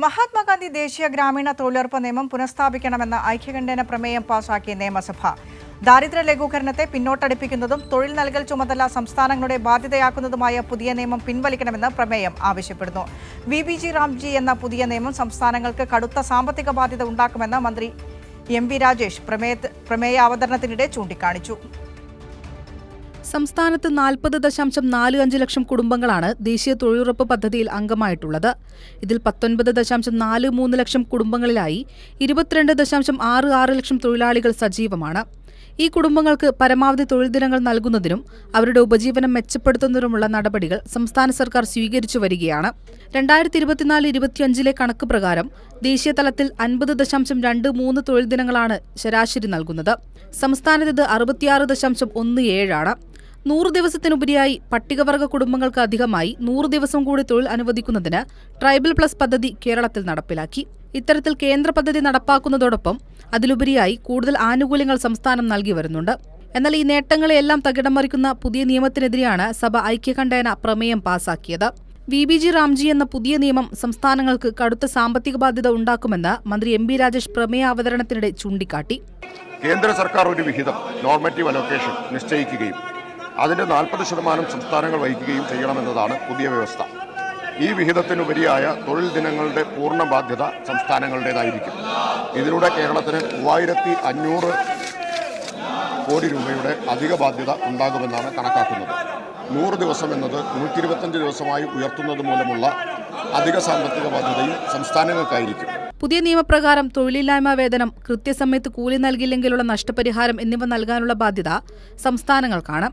മഹാത്മാഗാന്ധി ദേശീയ ഗ്രാമീണ തൊഴിലുറപ്പ് നിയമം പുനഃസ്ഥാപിക്കണമെന്ന ഐക്യകണ്ഠേന പ്രമേയം പാസാക്കിയ നിയമസഭ. ദാരിദ്ര്യ ലഘൂകരണത്തെ പിന്നോട്ടടിപ്പിക്കുന്നതും തൊഴിൽ നൽകൽ ചുമതല സംസ്ഥാനങ്ങളുടെ ബാധ്യതയാക്കുന്നതുമായ പുതിയ നിയമം പിൻവലിക്കണമെന്ന് പ്രമേയം ആവശ്യപ്പെടുന്നു. VBG റാംജി എന്ന പുതിയ നിയമം സംസ്ഥാനങ്ങൾക്ക് കടുത്ത സാമ്പത്തിക ബാധ്യത ഉണ്ടാക്കുമെന്ന് മന്ത്രി MV രാജേഷ് പ്രമേയ അവതരണത്തിനിടെ ചൂണ്ടിക്കാണിച്ചു. സംസ്ഥാനത്ത് 40.45 ലക്ഷം കുടുംബങ്ങളാണ് ദേശീയ തൊഴിലുറപ്പ് പദ്ധതിയിൽ അംഗമായിട്ടുള്ളത്. ഇതിൽ 19.43 ലക്ഷം കുടുംബങ്ങളിലായി 22.66 ലക്ഷം തൊഴിലാളികൾ സജീവമാണ്. ഈ കുടുംബങ്ങൾക്ക് പരമാവധി തൊഴിൽ ദിനങ്ങൾ നൽകുന്നതിനും അവരുടെ ഉപജീവനം മെച്ചപ്പെടുത്തുന്നതിനുമുള്ള നടപടികൾ സംസ്ഥാന സർക്കാർ സ്വീകരിച്ചു വരികയാണ്. 2024-25 കണക്ക് പ്രകാരം ദേശീയ തലത്തിൽ 50.23 തൊഴിൽ ദിനങ്ങളാണ് ശരാശരി നൽകുന്നത്. സംസ്ഥാനത്ത് ഇത് 66.17 ആണ്. 100 ദിവസത്തിനുപരിയായി പട്ടികവർഗ കുടുംബങ്ങൾക്ക് അധികമായി 100 ദിവസം കൂടി തൊഴിൽ അനുവദിക്കുന്നതിന് ട്രൈബൽ പ്ലസ് പദ്ധതി കേരളത്തിൽ നടപ്പിലാക്കി. ഇത്തരത്തിൽ കേന്ദ്ര പദ്ധതി നടപ്പാക്കുന്നതോടൊപ്പം അതിലുപരിയായി കൂടുതൽ ആനുകൂല്യങ്ങൾ സംസ്ഥാനം നൽകി വരുന്നുണ്ട്. എന്നാൽ ഈ നേട്ടങ്ങളെയെല്ലാം തകിടം മറിക്കുന്ന പുതിയ നിയമത്തിനെതിരെയാണ് സഭ ഐക്യകണ്ഠേന പ്രമേയം പാസാക്കിയത്. VBG റാംജി എന്ന പുതിയ നിയമം സംസ്ഥാനങ്ങൾക്ക് കടുത്ത സാമ്പത്തിക ബാധ്യത ഉണ്ടാക്കുമെന്ന് മന്ത്രി MV രാജേഷ് പ്രമേയ അവതരണത്തിനിടെ ചൂണ്ടിക്കാട്ടി. കേന്ദ്ര സർക്കാർ ഒരു വിഹിതം നോർമറ്റീവ് അലോക്കേഷൻ നിശ്ചയിക്കുകയും അതിന്റെ 40% സംസ്ഥാനങ്ങൾ വഹിക്കുകയും ചെയ്യണമെന്നതാണ് പുതിയ വ്യവസ്ഥ. ഈ വിഹിതത്തിനുപരിയായ തൊഴിൽ ദിനങ്ങളുടെ പൂർണ്ണ ബാധ്യത സംസ്ഥാനങ്ങളുടേതായിരിക്കും. ഇതിലൂടെ കേരളത്തിന് 3500 കോടി രൂപയുടെ അധിക ബാധ്യത ഉണ്ടാകുമെന്നാണ് കണക്കാക്കുന്നത്. 100 ദിവസം എന്നത് 125 ദിവസമായി ഉയർത്തുന്നത് മൂലമുള്ള അധിക സാമ്പത്തിക ബാധ്യതയും സംസ്ഥാനങ്ങൾക്കായിരിക്കും. പുതിയ നിയമപ്രകാരം തൊഴിലില്ലായ്മ വേതനം, കൃത്യസമയത്ത് കൂലി നൽകിയില്ലെങ്കിലുള്ള നഷ്ടപരിഹാരം എന്നിവ നൽകാനുള്ള ബാധ്യത സംസ്ഥാനങ്ങൾക്കാണ്.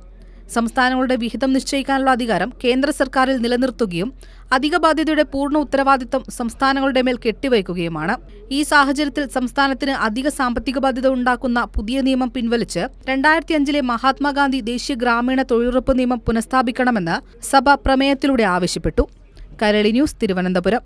സംസ്ഥാനങ്ങളുടെ വിഹിതം നിശ്ചയിക്കാനുള്ള അധികാരം കേന്ദ്ര സർക്കാരിൽ നിലനിർത്തുകയും അധിക ബാധ്യതയുടെ പൂർണ്ണ ഉത്തരവാദിത്തം സംസ്ഥാനങ്ങളുടെ മേൽ കെട്ടിവയ്ക്കുകയുമാണ്. ഈ സാഹചര്യത്തിൽ സംസ്ഥാനത്തിന് അധിക സാമ്പത്തിക ബാധ്യത ഉണ്ടാക്കുന്ന പുതിയ നിയമം പിൻവലിച്ച് 2005 മഹാത്മാഗാന്ധി ദേശീയ ഗ്രാമീണ തൊഴിലുറപ്പ് നിയമം പുനഃസ്ഥാപിക്കണമെന്ന് സഭ പ്രമേയത്തിലൂടെ ആവശ്യപ്പെട്ടു. കൈരളി ന്യൂസ്, തിരുവനന്തപുരം.